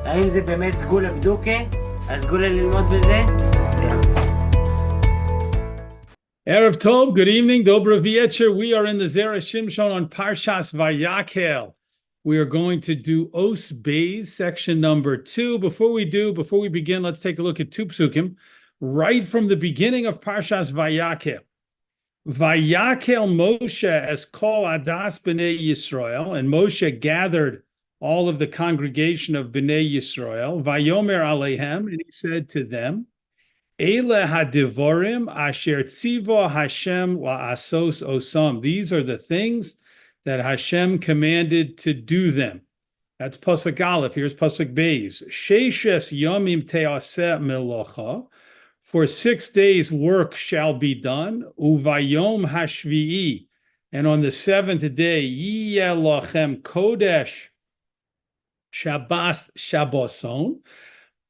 האם זה באמת סגולה בדוקה? הסגולה ללמוד בזה? Erev Tov, good evening, Dobra Vietcher. We are in the Zera Shimshon on Parshas Vayakhel. We are going to do Os Beis, section number 2. Before we begin, let's take a look at two psukim right from the beginning of Parshas Vayakhel. Vayakhel Moshe as kol adas b'nei Yisrael, and Moshe gathered all of the congregation of b'nei Yisrael. Vayomer aleihem, and he said to them, Ele hadivorim asher tzivo Hashem la'asos osam. These are the things that Hashem commanded to do them. That's pasuk Aleph. Here's pasuk Beis. Sheishes yomim te'aseh melocha. For 6 days work shall be done. Uvayom hashvi'i. And on the 7th day, yiyeh lachem kodesh Shabbos Shabboson.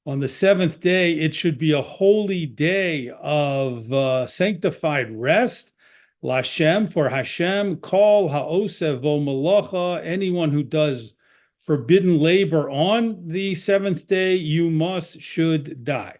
On the 7th day, it should be a holy day of sanctified rest. Lashem, for Hashem, kol ha'oseh vo malacha, anyone who does forbidden labor on the 7th day, should die.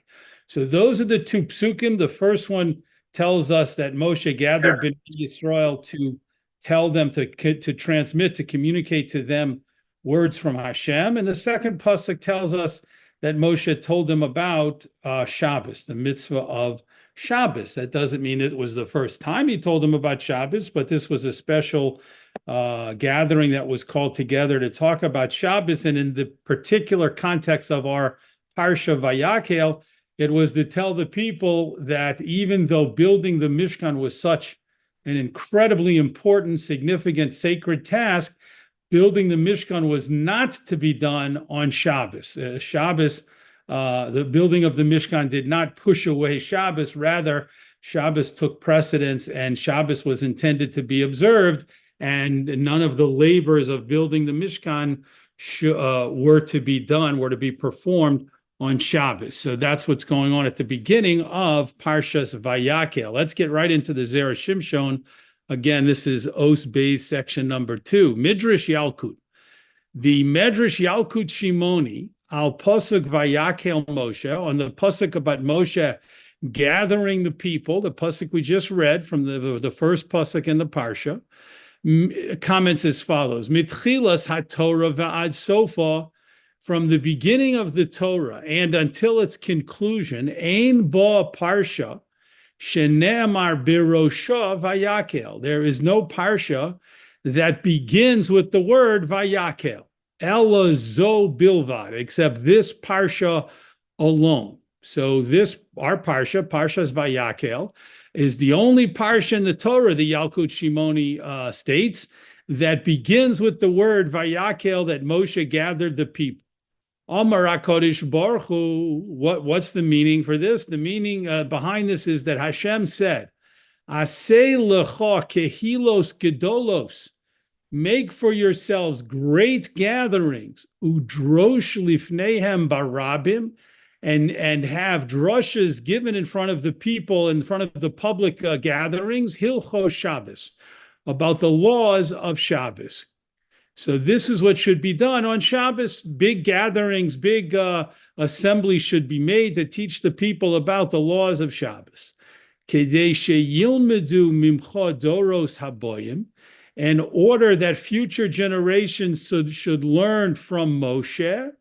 So those are the two psukim. The first one tells us that Moshe gathered Bnei Yisrael to tell them to transmit, to communicate to them words from Hashem. And the second pasuk tells us that Moshe told them about Shabbos, the mitzvah of Shabbos. That doesn't mean it was the first time he told them about Shabbos, but this was a special gathering that was called together to talk about Shabbos. And in the particular context of our Parsha Vayakhel, it was to tell the people that even though building the Mishkan was such an incredibly important, significant, sacred task, building the Mishkan was not to be done on Shabbos. The building of the Mishkan did not push away Shabbos. Rather, Shabbos took precedence, and Shabbos was intended to be observed, and none of the labors of building the Mishkan were to be performed on Shabbos. So that's what's going on at the beginning of Parshas Vayakhel. Let's get right into the Zera Shimshon. Again, this is Os Beis, section number 2. Midrash Yalkut. The Midrash Yalkut Shimoni, al Pasuk Vayakhel Moshe, on the Pasuk about Moshe gathering the people, the Pasuk we just read from the first Pasuk in the Parsha, comments as follows. Mitchilas HaTorah va'ad sofa, from the beginning of the Torah and until its conclusion, ein bo Parsha, shene'amar birosha Vayakhel. There is no Parsha that begins with the word Vayakhel. Ela zo bilvad, except this Parsha alone. So our Parsha, Parshas Vayakhel, is the only Parsha in the Torah, the Yalkut Shimoni states, that begins with the word Vayakhel, that Moshe gathered the people. Amar HaKadosh Baruch Hu, what's the meaning for this? The meaning behind this is that Hashem said, Aseh lecha kehilos gedolos, make for yourselves great gatherings, udrosh lifneihem barabim, and have drushes given in front of the people, in front of the public gatherings, hilchos Shabbos, about the laws of Shabbos. So this is what should be done on Shabbos. Big gatherings, big assemblies should be made to teach the people about the laws of Shabbos. Kedei sheyilmedu mimcha doros haboyim, in order that future generations should learn from Moshe,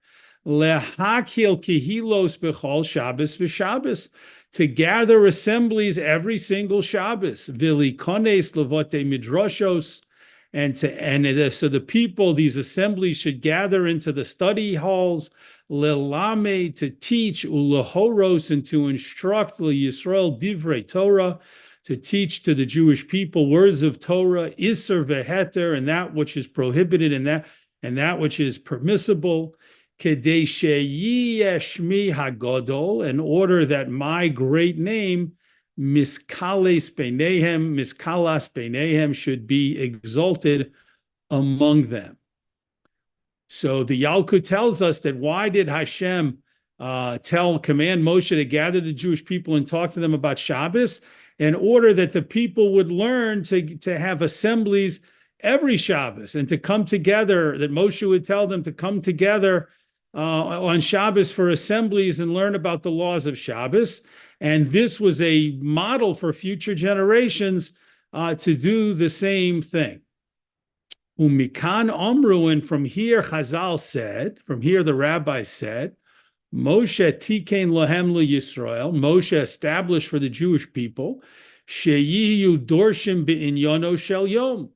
lehakil kehilos bechol Shabbos v'Shabbos, to gather assemblies every single Shabbos, vilikones levote midrashos, so the people, these assemblies should gather into the study halls, lelame, to teach, ulehoros, and to instruct Yisrael divrei Torah, to teach to the Jewish people words of Torah, iser veheter, and that which is prohibited, and that which is permissible, kedei sheyeh shmi hagadol, in order that my great name, Miskalas Beinehem, should be exalted among them. So the Yalkut tells us that why did Hashem command Moshe to gather the Jewish people and talk to them about Shabbos? In order that the people would learn to have assemblies every Shabbos and to come together, that Moshe would tell them to come together on Shabbos for assemblies and learn about the laws of Shabbos. And this was a model for future generations to do the same thing. Umikan Omru, and from here Chazal said, from here the rabbi said, Moshe tikein lahem Yisrael, Moshe established for the Jewish people, sheyiyu dorshim be'inyono shel yom,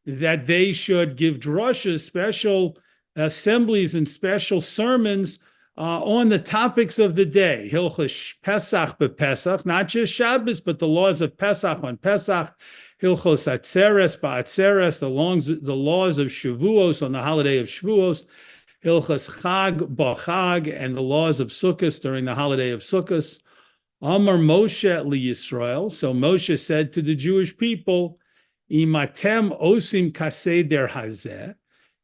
that they should give drushes, special assemblies and special sermons on the topics of the day. Hilchos Pesach bePesach, not just Shabbos, but the laws of Pesach on Pesach. Hilchos Atzeres ba'Atzeres, the laws of Shavuos on the holiday of Shavuos. Hilchos Chag b'Chag, and the laws of Sukkot during the holiday of Sukkot. Amar Moshe liYisrael. So Moshe said to the Jewish people, Imatem osim kaseder hazeh.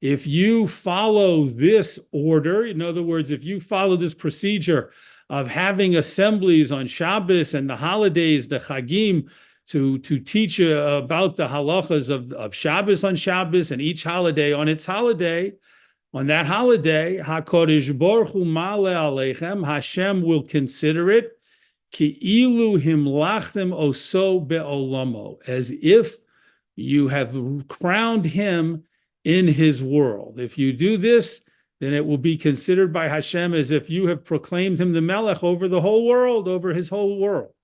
If you follow this order, in other words, if you follow this procedure of having assemblies on Shabbos and the holidays, the Chagim, to teach about the halachas of Shabbos on Shabbos and each holiday on its holiday, on that holiday, HaKadosh Baruch Hu Maleh Aleichem, Hashem will consider it ki'ilu himlachtem oso be'olamo, as if you have crowned him in his world. If you do this, then it will be considered by Hashem as if you have proclaimed him the Melech over the whole world, over his whole world.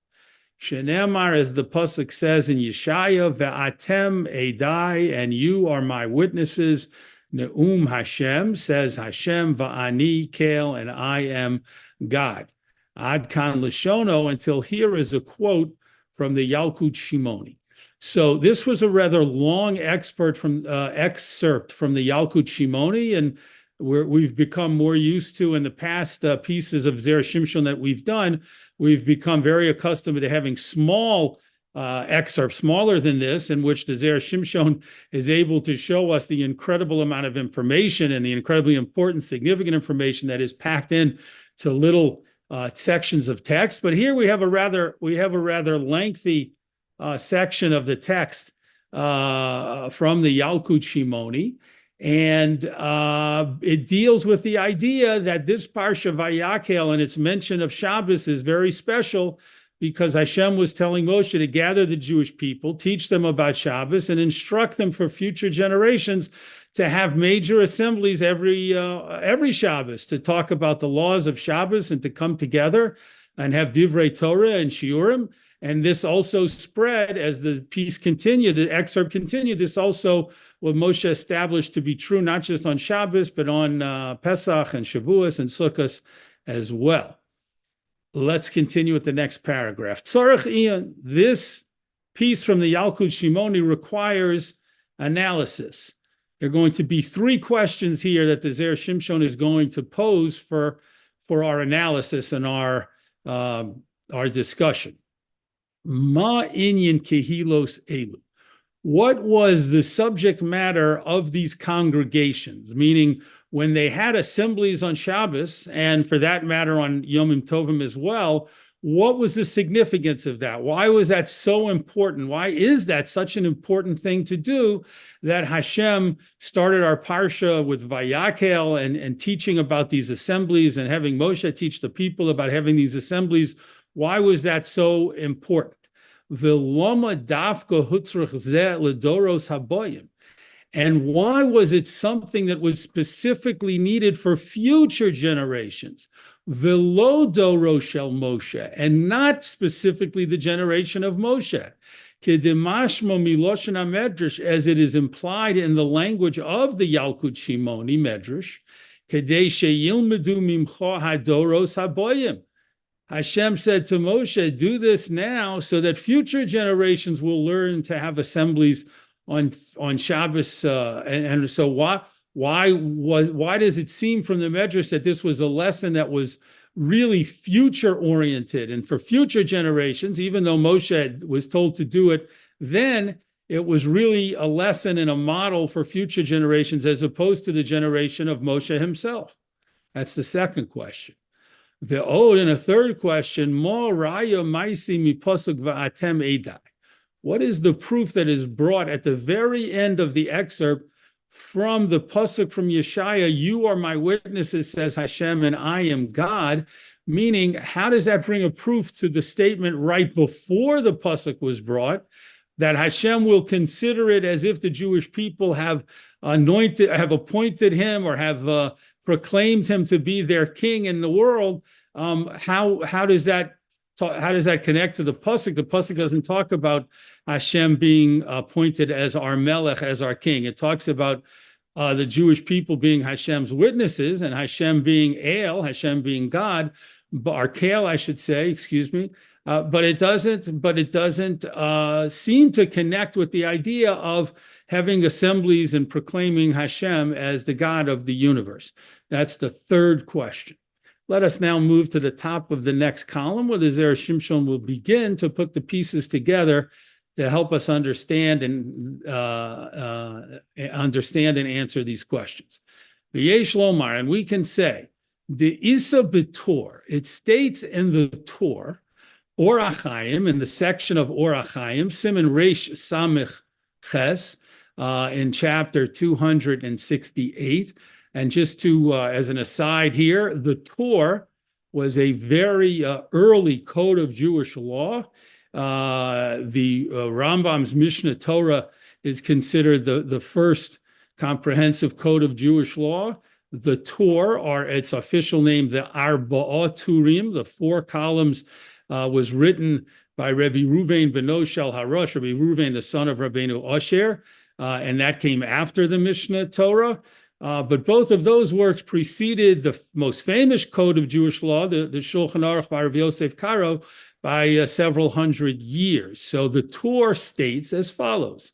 Shenemar, as the pasuk says in Yeshaya, ve'atem edai, and you are my witnesses. Ne'um Hashem, says Hashem, va'ani kel, and I am God. Ad kan lishono, until here is a quote from the Yalkut Shimoni. So this was a rather long excerpt from the Yalkut Shimoni, and we've become more used to in the past pieces of Zera Shimshon that we've done. We've become very accustomed to having small excerpts, smaller than this, in which the Zera Shimshon is able to show us the incredible amount of information and the incredibly important, significant information that is packed in to little sections of text. But here we have a rather lengthy section of the text from the Yalkut Shimoni, and it deals with the idea that this Parsha Vayakhel and its mention of Shabbos is very special because Hashem was telling Moshe to gather the Jewish people, teach them about Shabbos, and instruct them for future generations to have major assemblies every Shabbos to talk about the laws of Shabbos and to come together and have divrei Torah and shiurim. And this also spread as the piece continued, the excerpt continued. This also what Moshe established to be true, not just on Shabbos, but on Pesach and Shavuos and Sukkot as well. Let's continue with the next paragraph. Tzarech Ian, this piece from the Yalkut Shimoni requires analysis. There are going to be three questions here that the Zera Shimshon is going to pose for our analysis and our discussion. Ma inyan kehilos elu. What was the subject matter of these congregations? Meaning, when they had assemblies on Shabbos, and for that matter on Yomim Tovim as well, what was the significance of that? Why was that so important? Why is that such an important thing to do that Hashem started our Parsha with Vayakhel and teaching about these assemblies and having Moshe teach the people about having these assemblies? Why was that so important? V'loma dafka hutzrach zeh ledoros haboyim. And why was it something that was specifically needed for future generations? V'lo doro shel Moshe, and not specifically the generation of Moshe. Kedemashmo miloshen hamedrash, as it is implied in the language of the Yalkut Shimoni Medrash, kedei sheyilmedu mimcho hadoros haboyim. Hashem said to Moshe, do this now so that future generations will learn to have assemblies on Shabbos. And so why does it seem from the Medrash that this was a lesson that was really future oriented and for future generations, even though Moshe was told to do it then, it was really a lesson and a model for future generations as opposed to the generation of Moshe himself? That's the second question. And a third question, what is the proof that is brought at the very end of the excerpt from the pasuk from Yeshaya, "You are my witnesses," says Hashem, "and I am God." Meaning, how does that bring a proof to the statement right before the pasuk was brought, that Hashem will consider it as if the Jewish people have appointed him, or have proclaimed him to be their king in the world? How does that connect to the pasuk? The pasuk doesn't talk about Hashem being appointed as our melech, as our king. It talks about the Jewish people being Hashem's witnesses, and Hashem being El, Hashem being God, Arkel, I should say, excuse me. But it doesn't seem to connect with the idea of having assemblies and proclaiming Hashem as the God of the universe. That's the third question. Let us now move to the top of the next column, where the Zera Shimshon will begin to put the pieces together to help us understand and answer these questions. V'yesh lomar, and we can say, the Isa b'Tor, it states in the Torah, Or HaChaim, in the section of Or HaChaim, Siman Reish Samich Ches, in chapter 268. And just to, as an aside here, the Torah was a very early code of Jewish law. The Rambam's Mishnah Torah is considered the first comprehensive code of Jewish law. The Torah, or its official name, the Arba'ah Turim, the 4 columns, was written by Rabbi Ruvain Beno Shel Harosh, Rabbi Ruvain, the son of Rabbeinu Osher, and that came after the Mishnah Torah. But both of those works preceded the most famous code of Jewish law, the Shulchan Aruch by Rav Yosef Karo, by several hundred years. So the Torah states as follows: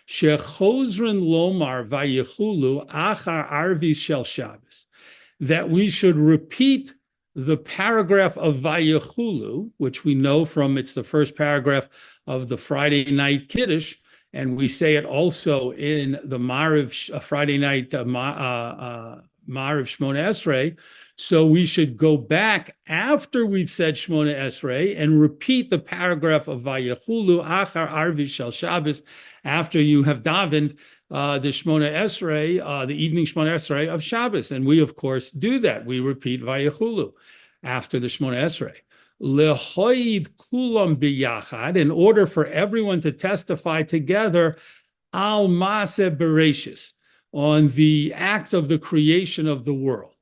Shechozrin lomar vayichulu achar arvis shel Shabbos, that we should repeat the paragraph of Vayakhel, which we know from it's the first paragraph of the Friday night Kiddush, and we say it also in the Ma'ariv Friday night Ma'ariv Shmona Esrei. So we should go back after we've said Shmona Esrei and repeat the paragraph of Vayakhulu Achar Arvi Shel Shabbos after you have davened the Shmona Esrei, the evening Shmona Esrei of Shabbos. And we, of course, do that. We repeat Vayakhulu after the Shmona Esrei. Lehoid kulam biyachad, in order for everyone to testify together al maaseh bereshis, on the act of the creation of the world.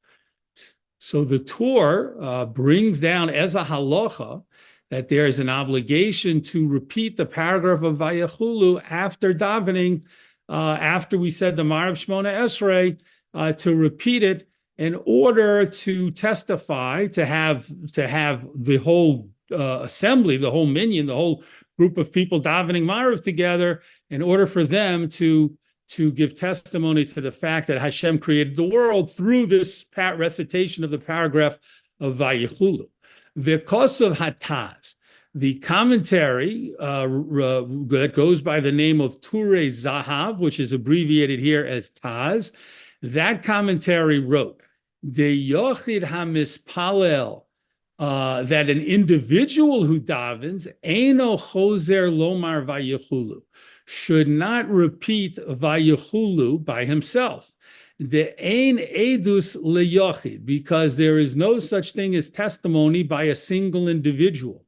So the Torah brings down as a halacha that there is an obligation to repeat the paragraph of Vayakhulu after davening, after we said the Ma'ariv Shmona Esrei, to repeat it in order to testify, to have the whole assembly, the whole minyan, the whole group of people davening Ma'ariv together, in order for them to give testimony to the fact that Hashem created the world through this recitation of the paragraph of Vayichulu. Because of Hataz, the commentary that goes by the name of Turei Zahav, which is abbreviated here as Taz, that commentary wrote, De Yochid HaMispalel, that an individual who davens, Eino Choser Lomar Vayichulu, should not repeat Vayichulu by himself. The Ein Edus LeYochid, because there is no such thing as testimony by a single individual.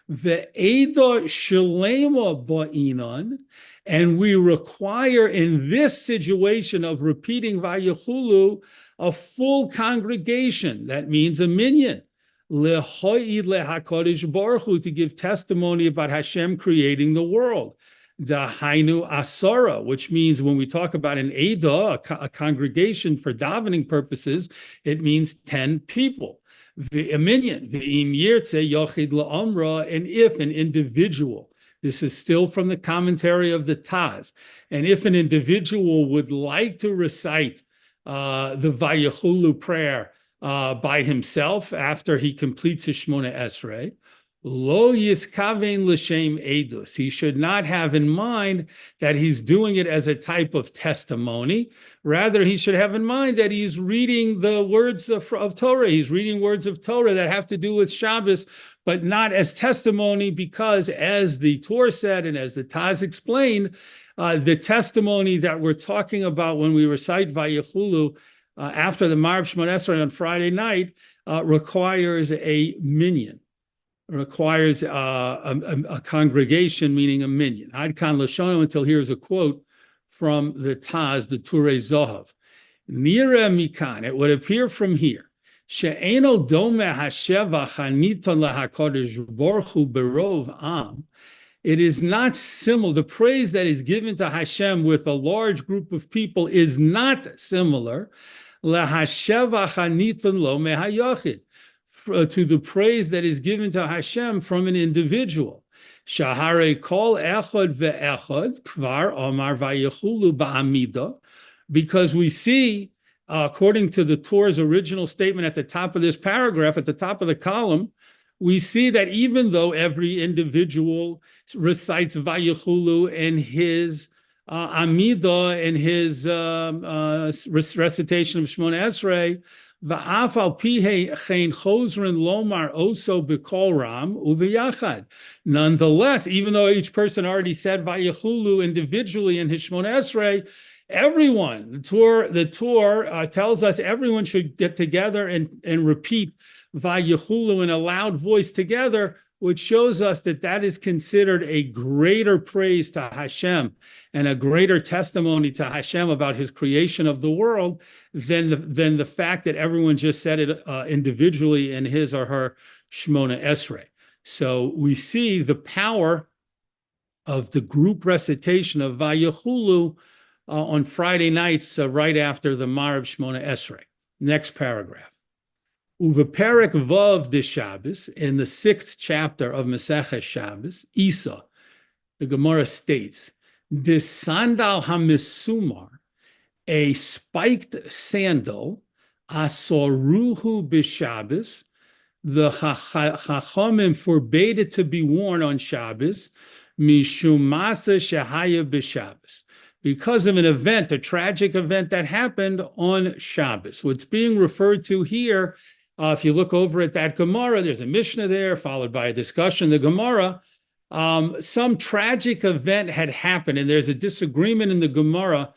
The Edo Shalema Ba'inon, and we require in this situation of repeating Vayichulu a full congregation. That means a minyan. Lehoid LeHaKadosh Baruch Hu, to give testimony about Hashem creating the world. The Hainu Asara, which means when we talk about an Eidah, a congregation for davening purposes, it means 10 people. The minyan, the Im Yirtze Yochid LaAmra, and if an individual, this is still from the commentary of the Taz, and if an individual would like to recite the Vayichulu prayer by himself after he completes his Shmona Esrei, Lo yiskavein l'shem edus. He should not have in mind that he's doing it as a type of testimony. Rather, he should have in mind that he's reading the words of Torah. He's reading words of Torah that have to do with Shabbos, but not as testimony, because as the Torah said and as the Taz explained, the testimony that we're talking about when we recite Vayakhel after the Marav Shemon Esrei on Friday night requires a minyan, requires a congregation, meaning a minyan. Ad kan Lashono, until here's a quote from the Taz, the Turei Zohav. Nira mikan, it would appear from here, she'eno dome hasheva chaniton lahakodesh baruch hu berov am. It is not similar. The praise that is given to Hashem with a large group of people is not similar to the praise that is given to Hashem from an individual. Shahare kol echad ve'echad kvar omar vayichulu ba'amida, because we see, according to the Torah's original statement at the top of this paragraph, at the top of the column, we see that even though every individual recites Vayakhel in his Amidah, in his recitation of Shemona Esrei, va'af al pi chein chosren lomar oso b'kol ram uv'yachad. Nonetheless, even though each person already said Vayakhel individually in his Shemona Esrei, everyone, the Torah tells us everyone should get together and repeat Vayakhel in a loud voice together, which shows us that that is considered a greater praise to Hashem and a greater testimony to Hashem about his creation of the world than the fact that everyone just said it individually in his or her Shemona Esrei. So we see the power of the group recitation of Vayakhel on Friday nights right after the Marav Shemona Esrei. Next paragraph. Uveperek Vav de Shabbos, in the 6th chapter of Maseches Shabbos, Isa, the Gemara states, "De sandal hamisumar, a spiked sandal, asoruhu b'Shabbos, the Chachamim forbade it to be worn on Shabbos, mishumasa shehaya b'Shabbos, because of an event, a tragic event that happened on Shabbos." What's being referred to here, if you look over at that Gemara, there's a Mishnah there, followed by a discussion. The Gemara, some tragic event had happened, and there's a disagreement in the Gemara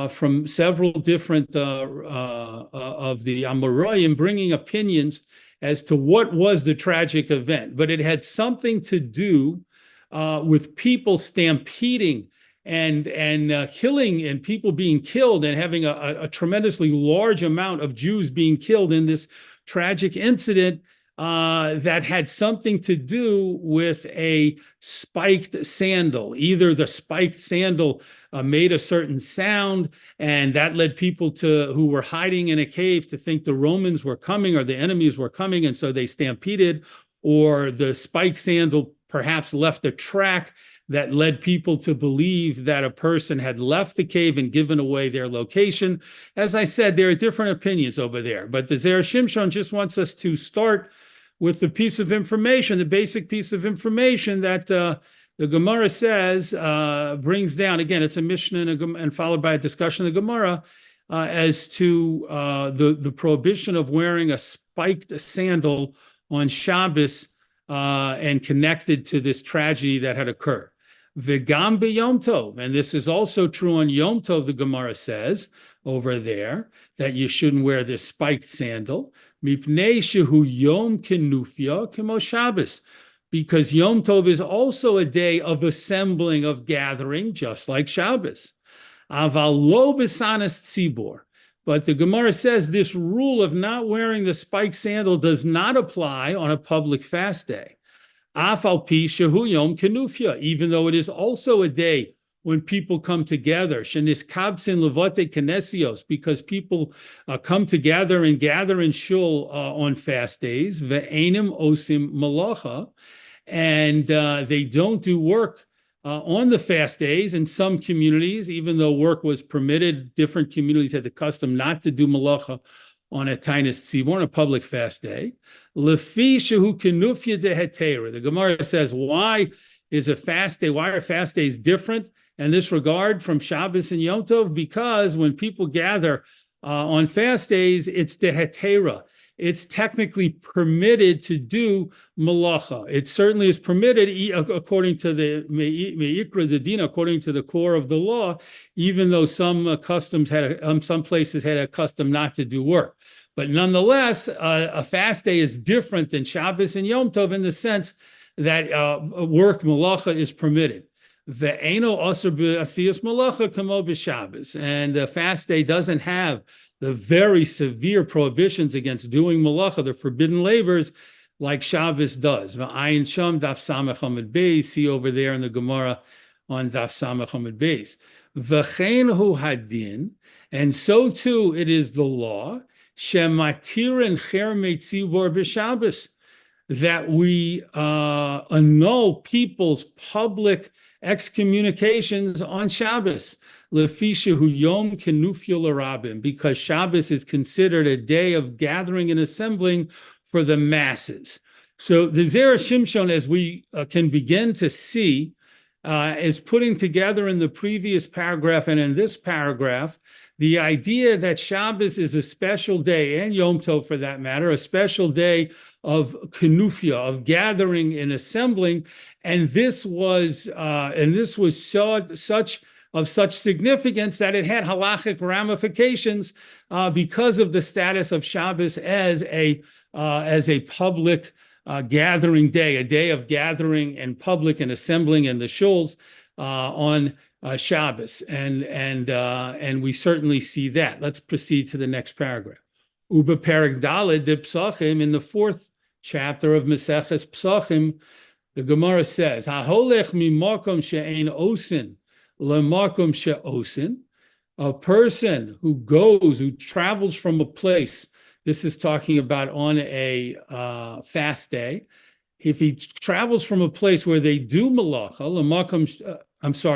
from several different of the Amoraim bringing opinions as to what was the tragic event. But it had something to do with people stampeding and killing, and people being killed, and having a tremendously large amount of Jews being killed in this tragic incident that had something to do with a spiked sandal. Either the spiked sandal made a certain sound, and that led people who were hiding in a cave to think the Romans were coming or the enemies were coming, and so they stampeded, or the spiked sandal perhaps left a track that led people to believe that a person had left the cave and given away their location. As I said, there are different opinions over there, but the Zera Shimshon just wants us to start with the piece of information, the basic piece of information that the Gemara says, brings down. Again, it's a Mishnah and followed by a discussion of the Gemara as to the prohibition of wearing a spiked sandal on Shabbos and connected to this tragedy that had occurred. V'gam b'Yom Tov, and this is also true on Yom Tov, the Gemara says over there, that you shouldn't wear this spiked sandal. Mipnei shehu Yom Kenufya Kemo Shabbos, because Yom Tov is also a day of assembling, of gathering, just like Shabbos. Aval lo b'sanas tzibor, but the Gemara says this rule of not wearing the spiked sandal does not apply on a public fast day. Afal pi shehu Yom Kenufya, even though it is also a day when people come together, sheniskabsin levote kenesios, because people come together and gather in shul on fast days, ve'enim osim malacha, and they don't do work on the fast days. In some communities, even though work was permitted, different communities had the custom not to do malacha on a tainis tzibor, on a public fast day. Lefi shehu kenufya dehetera. The Gemara says, why is a fast day? Why are fast days different in this regard from Shabbos and Yom Tov? Because when people gather on fast days, it's dehetera. it's technically permitted to do malacha. It certainly is permitted according to the me'ikra the din, according to the core of the law, even though some some places had a custom not to do work. But nonetheless, a fast day is different than Shabbos and Yom Tov in the sense that work malacha is permitted. Ve'eno asur b'asiyas malacha kamo b'Shabbos, and a fast day doesn't have the very severe prohibitions against doing malacha, the forbidden labors, like Shabbos does. V'ayin sham daf samech amud beis. See over there in the Gemara on daf samech amud beis. V'chein hu hadin, and so too it is the law. Shematirin chermei tzibor b'Shabbos, that we annul people's public excommunications on Shabbos, lefishahu yom kenufya l'rabim, because Shabbos is considered a day of gathering and assembling for the masses. So the Zera Shimshon, as we can begin to see, is putting together in the previous paragraph and in this paragraph the idea that Shabbos is a special day, and Yom Tov for that matter, a special day of kenufia, of gathering and assembling, and this was such significance that it had halachic ramifications because of the status of Shabbos as a public gathering day, a day of gathering and public and assembling in the shuls on Shabbos, and we certainly see that. Let's proceed to the next paragraph. Uba Perek Daled de Psachim, in the 4th chapter of Maseches Psachim, the Gemara says, "Haholech mimakom she'ein osin lemakom she'osin." A person who travels from a place. This is talking about on a fast day. If he travels from a place where they do malacha,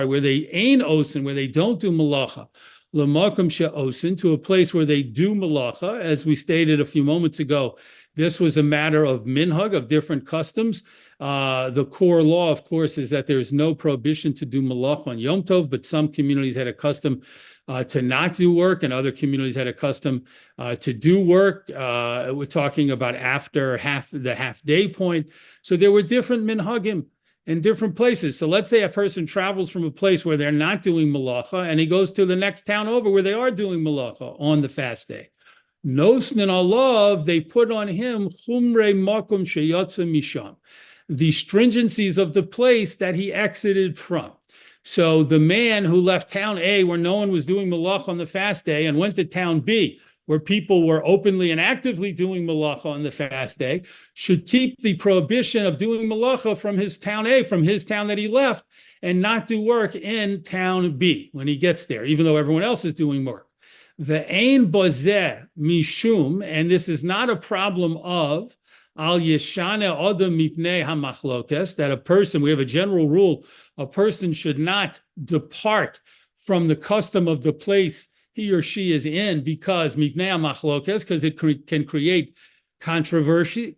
where they ain osin, where they don't do malacha, lemakom she'osin, to a place where they do malacha, as we stated a few moments ago, this was a matter of minhag, of different customs. The core law, of course, is that there is no prohibition to do malacha on Yom Tov, but some communities had a custom to not do work, and other communities had a custom to do work. We're talking about after the half-day point. So there were different minhagim in different places. So let's say a person travels from a place where they're not doing malacha, and he goes to the next town over where they are doing malacha on the fast day. Nosnin alav, they put on him chumrei makom sheyatsa misham, the stringencies of the place that he exited from. So the man who left town A, where no one was doing malach on the fast day, and went to town B, where people were openly and actively doing malacha on the fast day, should keep the prohibition of doing malacha from his town A, from his town that he left, and not do work in town B when he gets there, even though everyone else is doing work. The ein bozeh mishum, and this is not a problem of al yeshane adam mipnei hamachlokes, that a person, we have a general rule, a person should not depart from the custom of the place he or she is in because mipnei hamachlokes, because it can create controversy.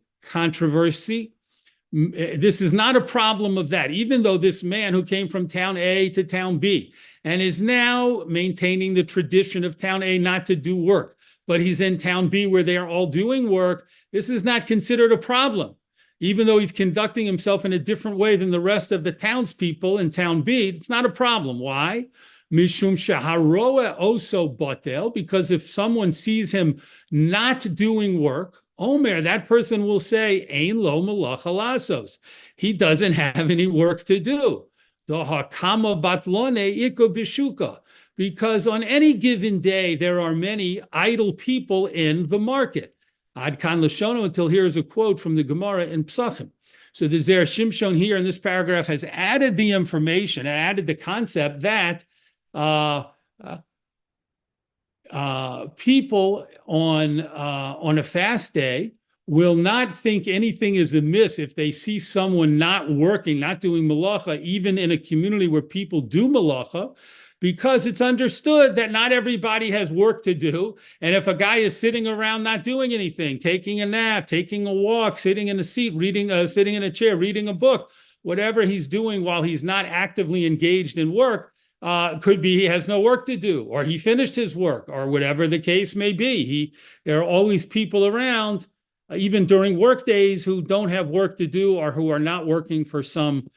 This is not a problem of that, even though this man who came from town A to town B and is now maintaining the tradition of town A not to do work, but he's in town B where they are all doing work, this is not considered a problem. Even though he's conducting himself in a different way than the rest of the townspeople in town B, it's not a problem. Why? Mishum shaharoa oso batel, because if someone sees him not doing work, Omer, that person will say, Ein lo malacha lasos. He doesn't have any work to do. Dohakama batlone iko bishuka. Because on any given day, there are many idle people in the market. Ad kan lashono, until here is a quote from the Gemara in Psachim. So the Zera Shimshon here in this paragraph has added the information, added the concept that people on a fast day will not think anything is amiss if they see someone not working, not doing malacha, even in a community where people do malacha, because it's understood that not everybody has work to do. And if a guy is sitting around not doing anything, taking a nap, taking a walk, sitting in a seat, sitting in a chair, reading a book, whatever he's doing while he's not actively engaged in work, Could be he has no work to do, or he finished his work, or whatever the case may be. There are always people around, even during work days, who don't have work to do or who are not working for some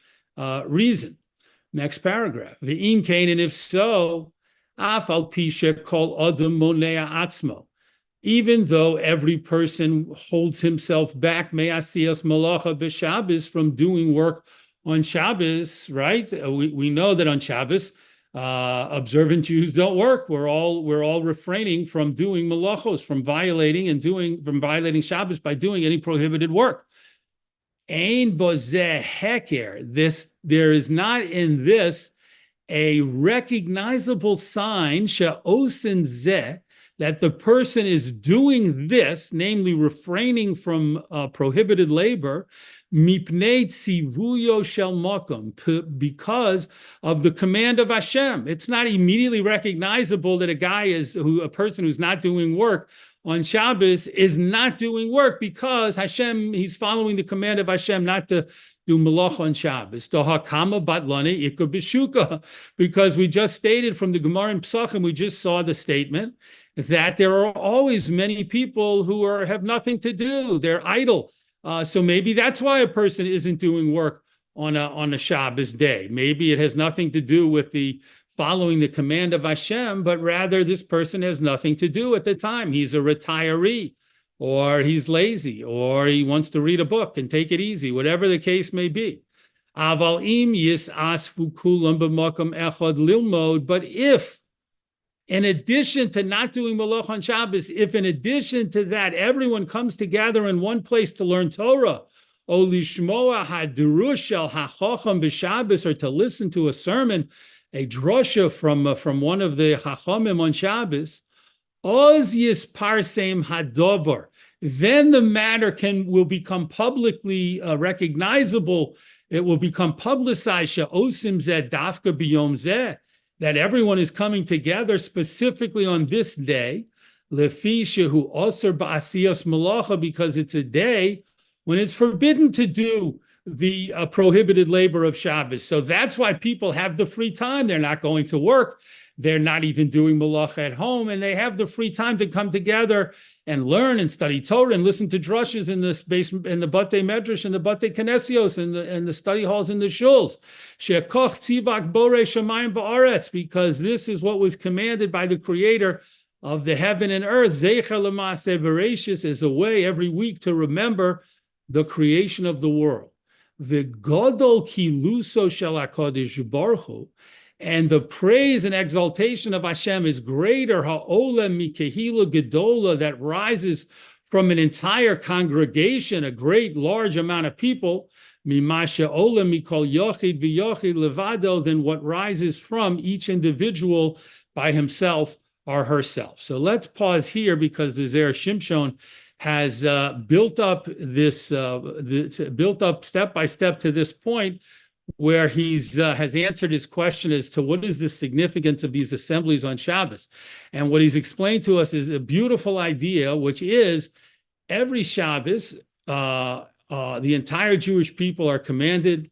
reason. Next paragraph. V'im kain, and if so, af al pi shekol adam monea atzmo. Even though every person holds himself back, me'asiyas malacha b'Shabbos, from doing work on Shabbos, right? We know that on Shabbos, observant Jews don't work. We're all refraining from doing malachos, from violating Shabbos by doing any prohibited work. Ein bozeh heker. There is not in this a recognizable sign she'osin zeh, that the person is doing this, namely refraining from prohibited labor, mipnei tzivuyo shel makom, because of the command of Hashem. It's not immediately recognizable that a person who's not doing work on Shabbos is not doing work because Hashem, he's following the command of Hashem not to do malach on Shabbos. Dohakama batlane ikka b'shuka, because we just stated from the Gemara in Pesachim, we just saw the statement that there are always many people who have nothing to do. They're idle. So maybe that's why a person isn't doing work on a Shabbos day. Maybe it has nothing to do with the following the command of Hashem, but rather this person has nothing to do at the time. He's a retiree, or he's lazy, or he wants to read a book and take it easy, whatever the case may be. Aval im yisasfu kulam b'makom echad lilmod, but if, in addition to not doing malach on Shabbos, if in addition to that, everyone comes together in one place to learn Torah, o lishmoa hadurush shel hachacham b'Shabbos, or to listen to a sermon, a drosha from one of the chachamim on Shabbos, oz yisparsem hadover, then the matter will become publicly recognizable. It will become publicized, she'osim zeh dafka b'yom zeh, that everyone is coming together specifically on this day, lefi shehu osir ba'asiyas malacha, because it's a day when it's forbidden to do the prohibited labor of Shabbos. So that's why people have the free time. They're not going to work. They're not even doing malacha at home, and they have the free time to come together and learn and study Torah and listen to drushes in the basement, in the Batei Medrash and the Batei Knesios and the study halls in the shuls. She'koch tzivak borei shamayim va'aretz, because this is what was commanded by the Creator of the heaven and earth. Zecher l'maaseh bereshis is a way every week to remember the creation of the world. V'godol kiluso shel HaKadosh Baruch Hu, and the praise and exaltation of Hashem is greater, ha'ola mikehila gedola, that rises from an entire congregation, a great large amount of people, mimasha ola mikol yochid v'yochid levado, than what rises from each individual by himself or herself. So let's pause here, because the Zera Shimshon has built up step by step to this point, where he's has answered his question as to what is the significance of these assemblies on Shabbos. And what he's explained to us is a beautiful idea, which is every Shabbos, the entire Jewish people are commanded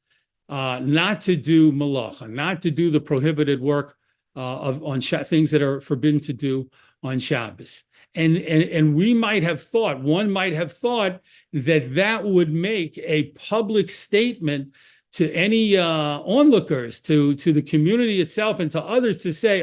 not to do malacha, not to do the prohibited work on things that are forbidden to do on Shabbos. And one might have thought that would make a public statement to any onlookers, to the community itself, and to others, to say,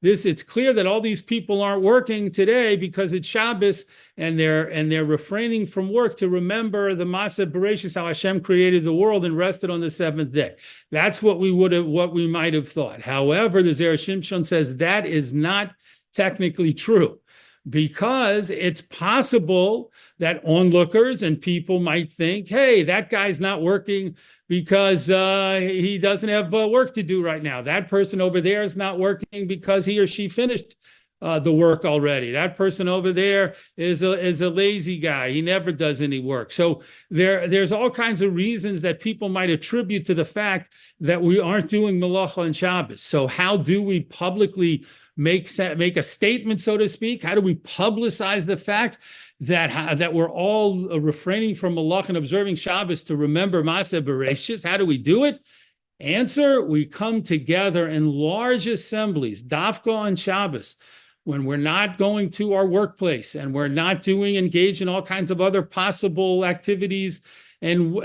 it's clear that all these people aren't working today because it's Shabbos, and they're refraining from work to remember the Maaseh Bereshis, how Hashem created the world and rested on the seventh day. That's what we might have thought. However, the Zera Shimshon says that is not technically true, because it's possible that onlookers and people might think, hey, that guy's not working because he doesn't have work to do right now. That person over there is not working because he or she finished the work already. That person over there is a lazy guy. He never does any work. So there's all kinds of reasons that people might attribute to the fact that we aren't doing malacha on Shabbos. So how do we publicly make a statement, so to speak? How do we publicize the fact that we're all refraining from malach and observing Shabbos to remember Maaseh Bereshis? How do we do it? Answer, we come together in large assemblies, dafka on Shabbos, when we're not going to our workplace and we're not engaged in all kinds of other possible activities and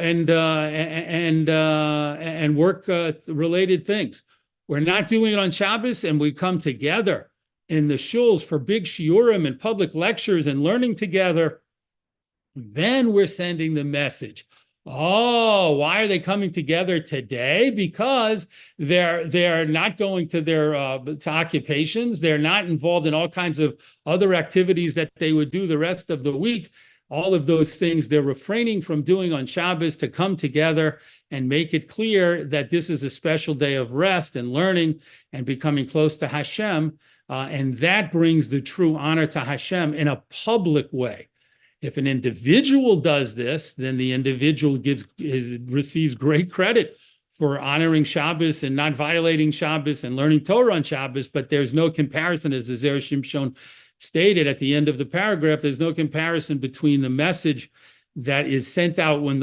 work related things. We're not doing it on Shabbos, and we come together in the shuls for big shiurim and public lectures and learning together. Then we're sending the message. Oh, why are they coming together today? Because they're not going to their to occupations. They're not involved in all kinds of other activities that they would do the rest of the week. All of those things they're refraining from doing on Shabbos to come together and make it clear that this is a special day of rest and learning and becoming close to Hashem. And that brings the true honor to Hashem in a public way. If an individual does this, then the individual receives great credit for honoring Shabbos and not violating Shabbos and learning Torah on Shabbos, but there's no comparison, as the Zera Shimshon stated at the end of the paragraph, there's no comparison between the message that is sent out when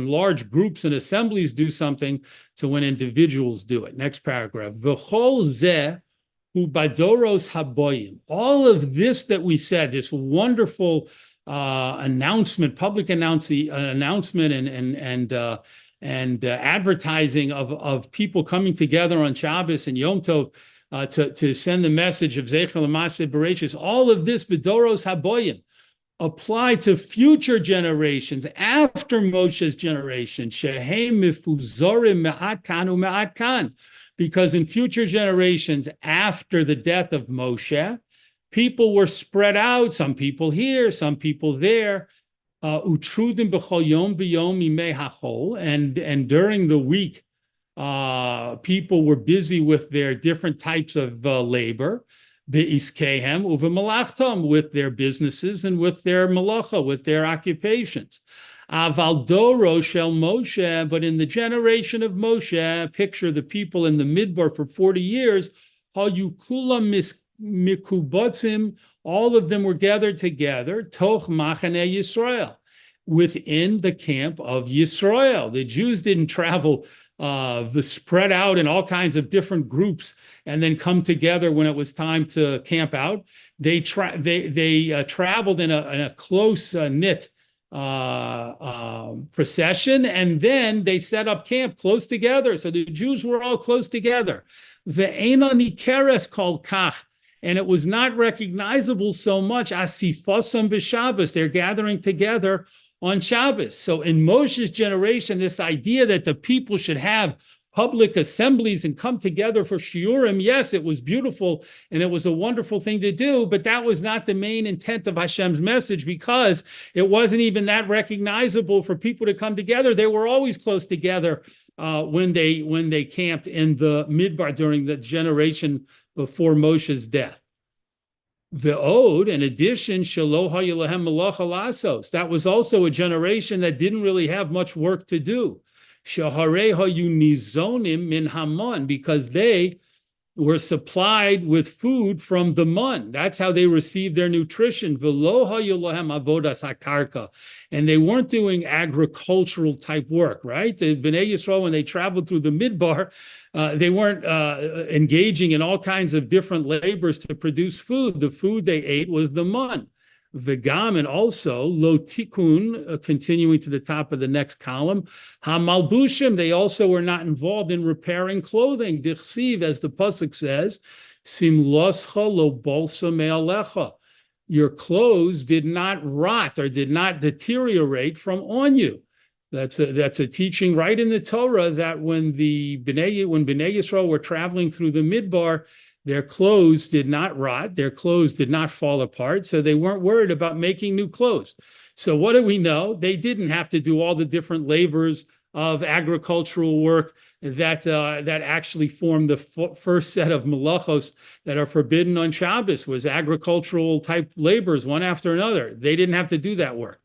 large groups and assemblies do something to when individuals do it. Next paragraph. V'chol zeh hu badoros haboyim. All of this that we said, this wonderful public announcement and advertising of people coming together on Shabbos and Yom Tov to send the message of Zecher L'Maaseh Bereishis. All of this B'doros Haboyim apply to future generations after Moshe's generation. Shehei mifuzorim me'at kan u'me'at kan, because in future generations after the death of Moshe, people were spread out, some people here, some people there. Utrudim b'chol yom b'yom mimei hachol, and during the week, people were busy with their different types of labor, be'iskehem uvemalachtam, with their businesses and with their malacha, with their occupations. Aval doro shel Moshe, but in the generation of Moshe, picture the people in the Midbar for 40 years, hayu kulam mikubotzim, all of them were gathered together, toch machane Yisrael, within the camp of Yisrael. The Jews didn't travel spread out in all kinds of different groups and then come together when it was time to camp out. They traveled in a close knit procession, and then they set up camp close together. So the Jews were all close together. Ve'ena nikeres kol kach, and it was not recognizable so much as sifosam b'Shabbos. They're gathering together on Shabbos. So in Moshe's generation, this idea that the people should have public assemblies and come together for shiurim, yes, it was beautiful and it was a wonderful thing to do, but that was not the main intent of Hashem's message, because it wasn't even that recognizable for people to come together. They were always close together when they camped in the Midbar during the generation before Moshe's death. Ve'od, in addition, shelo haya lahem malacha lasos. That was also a generation that didn't really have much work to do. Shaharei hayu nizonim min hamon, because they were supplied with food from the mun. That's how they received their nutrition. V'lo haya lahem avodas hakarka, and they weren't doing agricultural type work, right? The Bnei Yisrael, when they traveled through the Midbar, they weren't engaging in all kinds of different labors to produce food. The food they ate was the mun. V'gam, and also lo tikun, continuing to the top of the next column, hamalbushim, they also were not involved in repairing clothing. Dichsiv, as the pasuk says, simloscha lo bolsa me'alecha, your clothes did not rot or did not deteriorate from on you. That's a teaching right in the Torah, that when Bnei Yisrael were traveling through the Midbar, their clothes did not rot, their clothes did not fall apart, so they weren't worried about making new clothes. So what do we know? They didn't have to do all the different labors of agricultural work that actually form the first set of malachos that are forbidden on Shabbos, was agricultural type labors, one after another. They didn't have to do that work.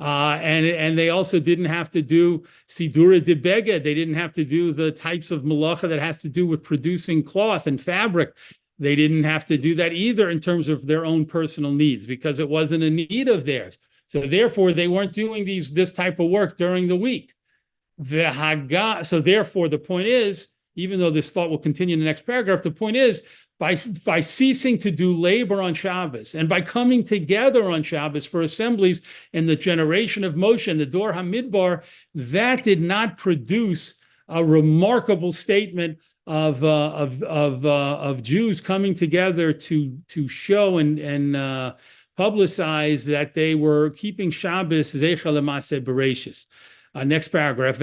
And they also didn't have to do sidura de beged. They didn't have to do the types of malacha that has to do with producing cloth and fabric. They didn't have to do that either in terms of their own personal needs, because it wasn't a need of theirs. So therefore, they weren't doing this type of work during the week. So therefore, the point is, even though this thought will continue in the next paragraph, the point is, by ceasing to do labor on Shabbos and by coming together on Shabbos for assemblies in the generation of Moshe and the Dor HaMidbar, that did not produce a remarkable statement of Jews coming together to show and publicize that they were keeping Shabbos Zeicha L'Maaseh Bereishis. Next paragraph.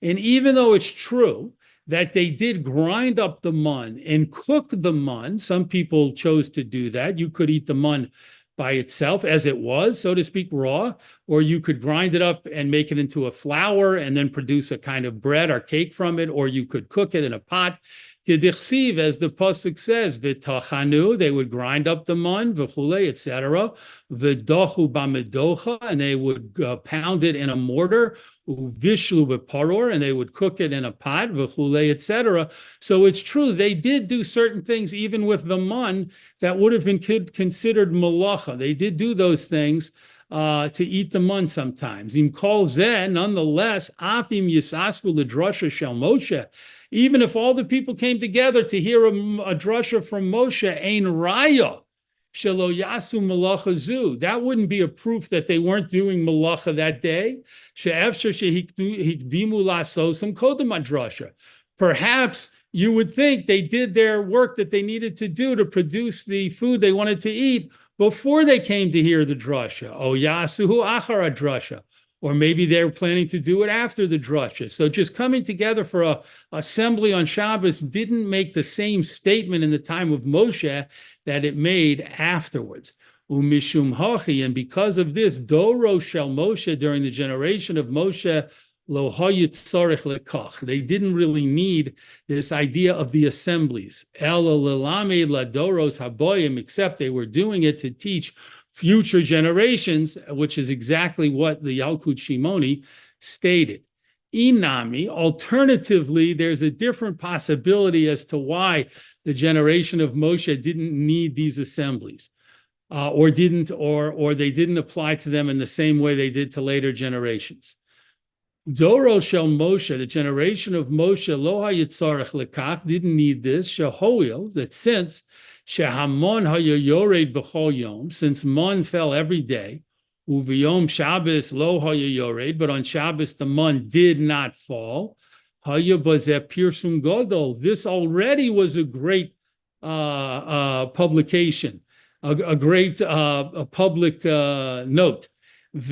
And even though it's true that they did grind up the mun and cook the mun, some people chose to do that. You could eat the mun by itself as it was, so to speak, raw, or you could grind it up and make it into a flour and then produce a kind of bread or cake from it, or you could cook it in a pot. As the pasuk says, v'tachanu, they would grind up the mun, v'chule, etc. V'dochu b'medocha, and they would pound it in a mortar. Uvishlu b'paror, and they would cook it in a pot, v'chule, etc. So it's true, they did do certain things, even with the mun, that would have been considered malacha. They did do those things to eat the mun sometimes. Im kol zeh, nonetheless, afim yisasvu l'drasha shel Moshe, even if all the people came together to hear a drasha from Moshe, ein raya shelo yasu malacha zu, that wouldn't be a proof that they weren't doing malacha that day. She'efshar shehikdimu la'asosam kodem hadrasha. Perhaps you would think they did their work that they needed to do to produce the food they wanted to eat before they came to hear the drasha. O yasuhu achar drasha. Or maybe they're planning to do it after the drasha. So just coming together for a assembly on Shabbos didn't make the same statement in the time of Moshe that it made afterwards. Umishum hachi, and because of this, Doro shel Moshe, during the generation of Moshe, lo hayit tzarich lekach, they didn't really need this idea of the assemblies. Ela lelame ladoros haboyim, except they were doing it to teach future generations, which is exactly what the Yalkut Shimoni stated. Inami, alternatively, there's a different possibility as to why the generation of Moshe didn't need these assemblies, or they didn't apply to them in the same way they did to later generations. Doro shel Moshe, the generation of Moshe, lo hayitzarech lekach, didn't need this. Shehoil, that since shehamon hayoyored b'chol yom, since mon fell every day, uviyom Shabbos lo hayoyored, but on Shabbos the mon did not fall. Hayabazeh pirsum gadol. This already was a great publication, a great public note. And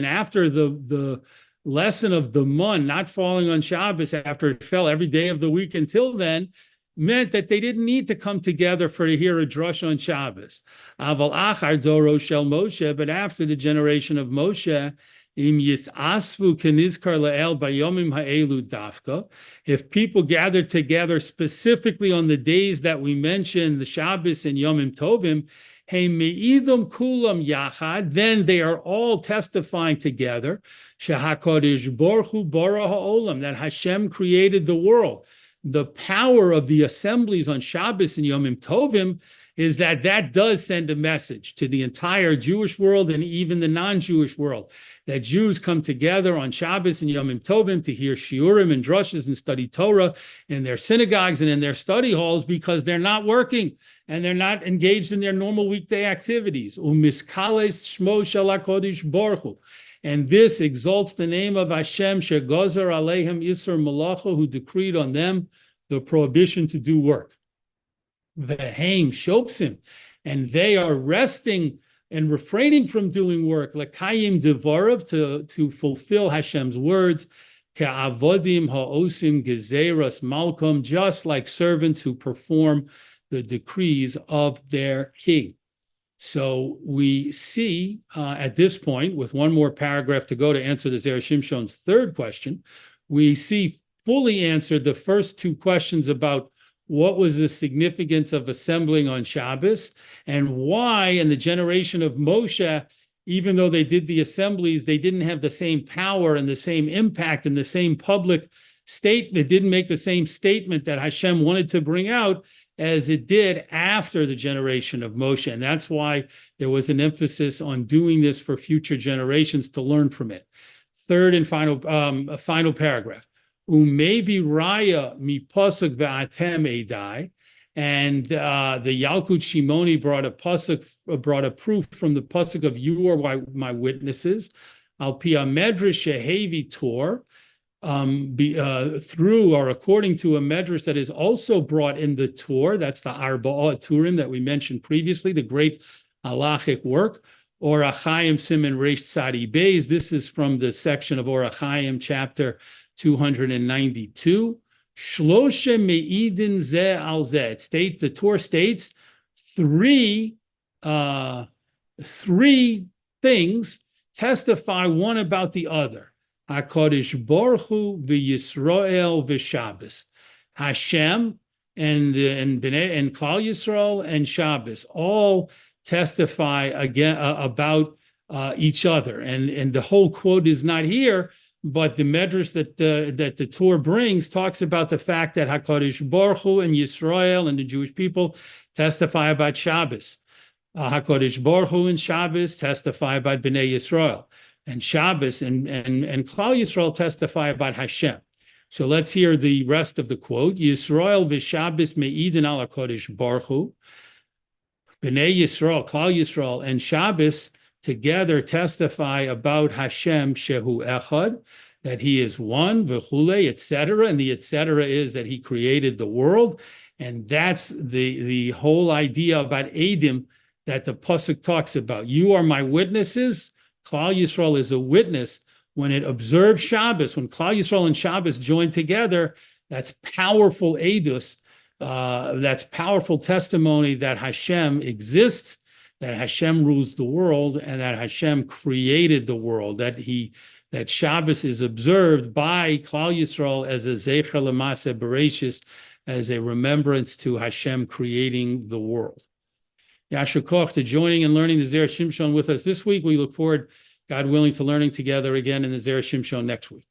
after the lesson of the mun not falling on Shabbos, after it fell every day of the week until then, meant that they didn't need to come together to hear a drush on Shabbos. Aval achar doro shel Moshe, but after the generation of Moshe, im yisasvu kenizkar la'el bayomim ha'elu dafka, if people gathered together specifically on the days that we mentioned, the Shabbos and Yomim Tovim, kulam yachad, then they are all testifying together, shehakadosh baruch hu bara ha'olam, that Hashem created the world. The power of the assemblies on Shabbos and Yomim Tovim is that does send a message to the entire Jewish world and even the non-Jewish world, that Jews come together on Shabbos and Yomim Tovim to hear shiurim and drushes and study Torah in their synagogues and in their study halls because they're not working and they're not engaged in their normal weekday activities. Umiskales shmo shel HaKadosh Baruch Hu. And this exalts the name of Hashem, shegozer alehem isur malacha, who decreed on them the prohibition to do work. Vehem shopsim, and they are resting and refraining from doing work, lekayim devarav, to fulfill Hashem's words, ke'avodim ha'osim gezeras malkom, just like servants who perform the decrees of their king. So we see at this point, with one more paragraph to go to answer the Zera Shimshon's third question, we see fully answered the first two questions about what was the significance of assembling on Shabbos and why in the generation of Moshe, even though they did the assemblies, they didn't have the same power and the same impact and the same public statement, didn't make the same statement that Hashem wanted to bring out as it did after the generation of Moshe. And that's why there was an emphasis on doing this for future generations to learn from it. Third and final paragraph. Umevi raya mi pasuk ve'atem edai. And the Yalkut Shimoni brought a proof from the pasuk of "You are my witnesses." Al pia medrash shehevi tor, through or according to a medrash that is also brought in the Torah. That's the Arba'ah Turim that we mentioned previously, the great halachic work. Orach Chaim Siman Reish Tzadi Beis. This is from the section of Orach Chaim, chapter 292. Shloshe me'idin ze al ze. The Torah states three things testify one about the other. HaKadosh Baruch Hu v'Yisrael v'Shabbos. Hashem and Klal Yisrael and Shabbos all testify again about each other. And the whole quote is not here, but the medrash that the Torah brings talks about the fact that HaKadosh Baruch Hu and Yisrael and the Jewish people testify about Shabbos. HaKadosh Baruch Hu and Shabbos testify about Bnei Yisrael. And Shabbos and Klal Yisrael testify about Hashem. So let's hear the rest of the quote. Yisrael v'Shabbos me'idin al HaKadosh Baruch Hu. Bnei Yisrael, Klal Yisrael, and Shabbos together testify about Hashem Shehu Echad, that he is one, v'chule, etc. And the etc. is that he created the world. And that's the whole idea about Edim that the pasuk talks about. You are my witnesses. Klal Yisrael is a witness when it observes Shabbos. When Klal Yisrael and Shabbos join together, that's powerful edus. That's powerful testimony that Hashem exists, that Hashem rules the world, and that Hashem created the world. That Shabbos is observed by Klal Yisrael as a zecher l'maaseh bereshis, as a remembrance to Hashem creating the world. Yasher koch to joining and learning the Zera Shimshon with us this week. We look forward, God willing, to learning together again in the Zera Shimshon next week.